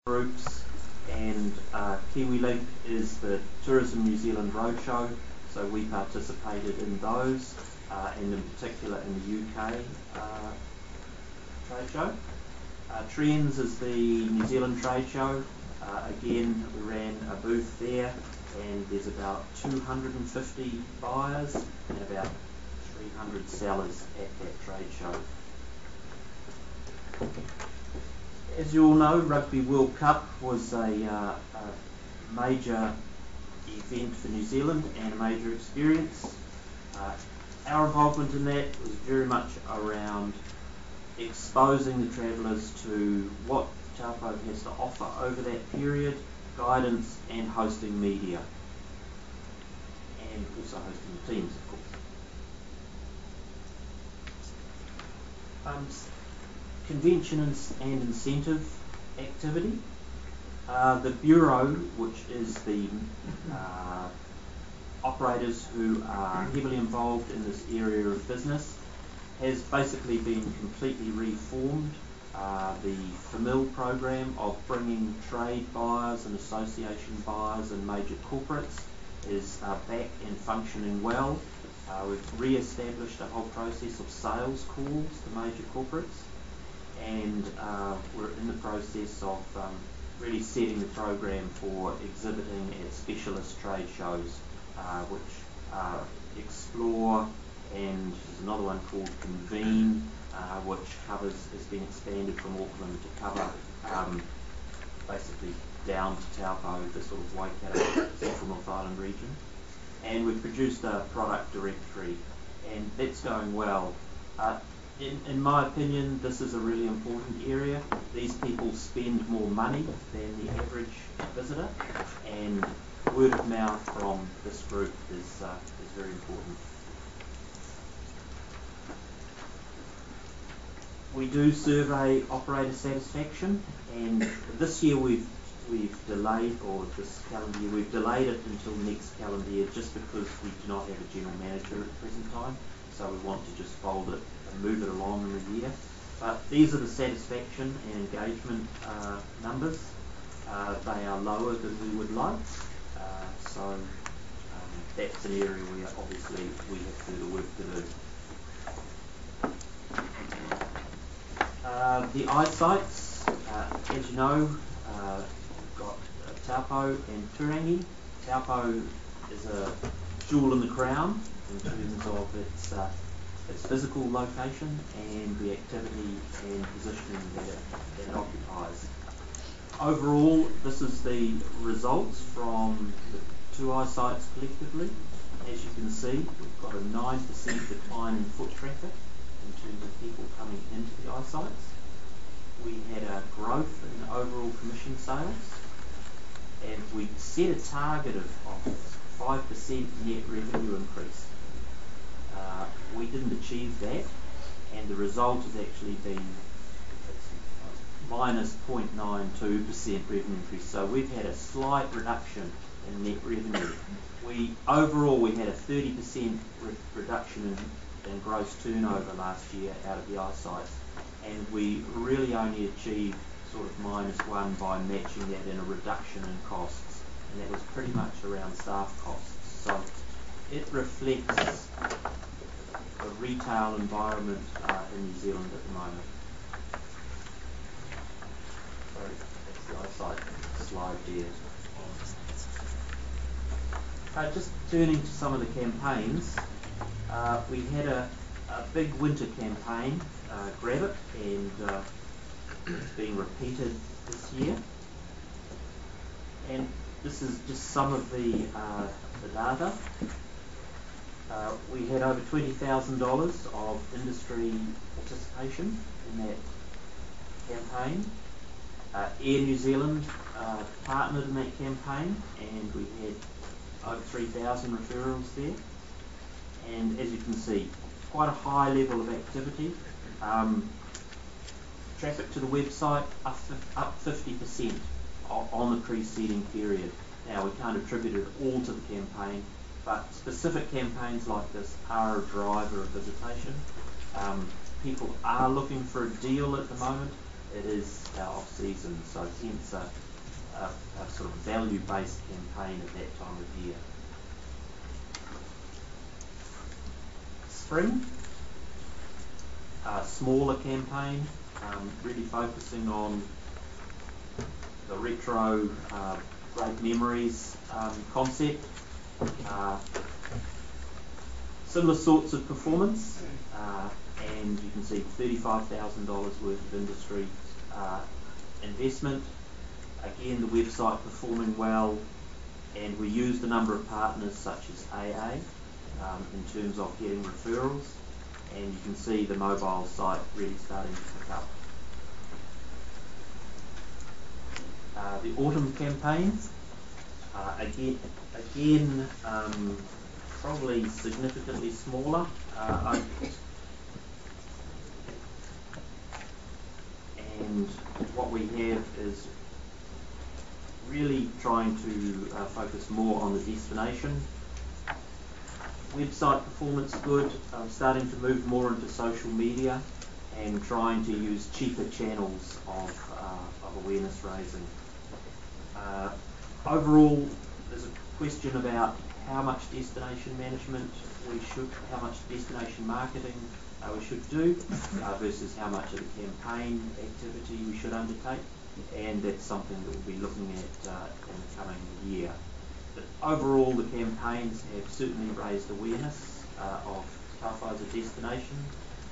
groups, and KiwiLink is the Tourism New Zealand Roadshow, so we participated in those, and in particular in the UK trade show. Trends is the New Zealand trade show. Again, we ran a booth there, and there's about 250 buyers and about 300 sellers at that trade show. As you all know, Rugby World Cup was a major event for New Zealand and a major experience. Our involvement in that was very much around exposing the travellers to what Taupo has to offer over that period, guidance and hosting media, and also hosting the teams, of course. Convention and incentive activity. The Bureau, which is the operators who are heavily involved in this area of business, has basically been completely reformed. The FAMIL program of bringing trade buyers and association buyers and major corporates is back and functioning well. We've re-established a whole process of sales calls to major corporates, and we're in the process of really setting the program for exhibiting at specialist trade shows, which Explore, and there's another one called Convene, which has been expanded from Auckland to cover basically down to Taupo, the sort of Waikato, Central North Island region. And we've produced a product directory, and that's going well. In my opinion, this is a really important area. These people spend more money than the average visitor, and word of mouth from this group is very important. We do survey operator satisfaction, and this year we've delayed, or this calendar year we've delayed it until next calendar year, just because we do not have a general manager at the present time, so we want to just fold it and move it along in the year. But these are the satisfaction and engagement numbers. They are lower than we would like, so that's an area where obviously we have further work to do. The eyesights, as you know, we've got Taupo and Turangi. Taupo is a jewel in the crown in terms of its physical location and the activity and positioning that it occupies. Overall, this is the results from the two eyesights collectively. As you can see, we've got a 9% decline in foot traffic in terms of people coming into the eyesights. We had a growth in overall commission sales, and we set a target of 5% net revenue increase. We didn't achieve that, and the result has actually been minus 0.92% revenue increase. So we've had a slight reduction in net revenue. Overall we had a 30% reduction in gross turnover last year out of the eyesights, and we really only achieved sort of -1 by matching that in a reduction in costs, and that was pretty much around staff costs. So it reflects the retail environment in New Zealand at the moment. Sorry, that's the eyesight slide there. Just turning to some of the campaigns, we had a big winter campaign, Grab It, and it's being repeated this year. And this is just some of the data. We had over $20,000 of industry participation in that campaign. Air New Zealand partnered in that campaign, and we had over 3,000 referrals there. And as you can see, quite a high level of activity. Traffic to the website up 50% on the preceding period. Now, we can't attribute it all to the campaign, but specific campaigns like this are a driver of visitation. People are looking for a deal at the moment. it is our off-season, so hence a sort of value-based campaign at that time of year. Spring, a smaller campaign, really focusing on the retro great memories concept. Similar sorts of performance, and you can see $35,000 worth of industry investment. Again, the website performing well, and we used a number of partners such as AA in terms of getting referrals, and you can see the mobile site really starting to pick up. The autumn campaign, again probably significantly smaller, and what we have is really trying to focus more on the destination. Website performance good, starting to move more into social media and trying to use cheaper channels of awareness raising. Overall, there's a question about how much destination management how much destination marketing we should do versus how much of the campaign activity we should undertake, and that's something that we'll be looking at in the coming year. But overall, the campaigns have certainly raised awareness of Taupo as a destination.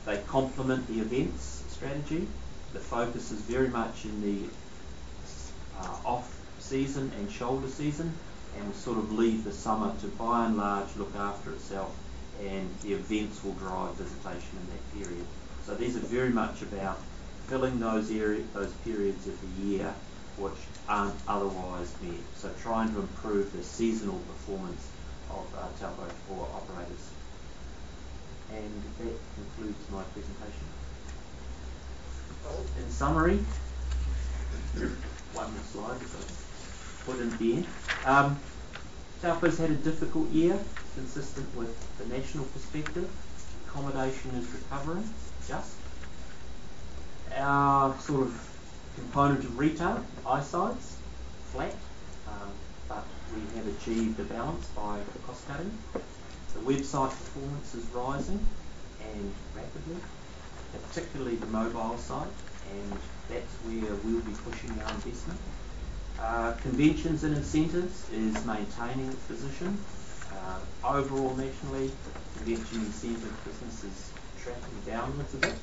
They complement the events strategy. The focus is very much in the off-season and shoulder season, and will sort of leave the summer to by and large look after itself, and the events will drive visitation in that period. So these are very much about filling those periods of the year which aren't otherwise met. So trying to improve the seasonal performance of Taupo for operators. And that concludes my presentation. In summary, one more slide which I put in there. Taupo's had a difficult year, consistent with the national perspective. Accommodation is recovering, just. Our sort of component of retail, eyesights, flat, but we have achieved a balance by cost cutting. The website performance is rising and rapidly, particularly the mobile site, and that's where we'll be pushing our investment. Conventions and incentives is maintaining its position. Overall nationally, convention incentive business is tracking downwards a bit.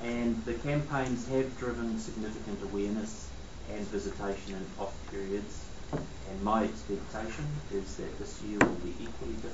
And the campaigns have driven significant awareness and visitation in off periods, and my expectation is that this year will be equally difficult.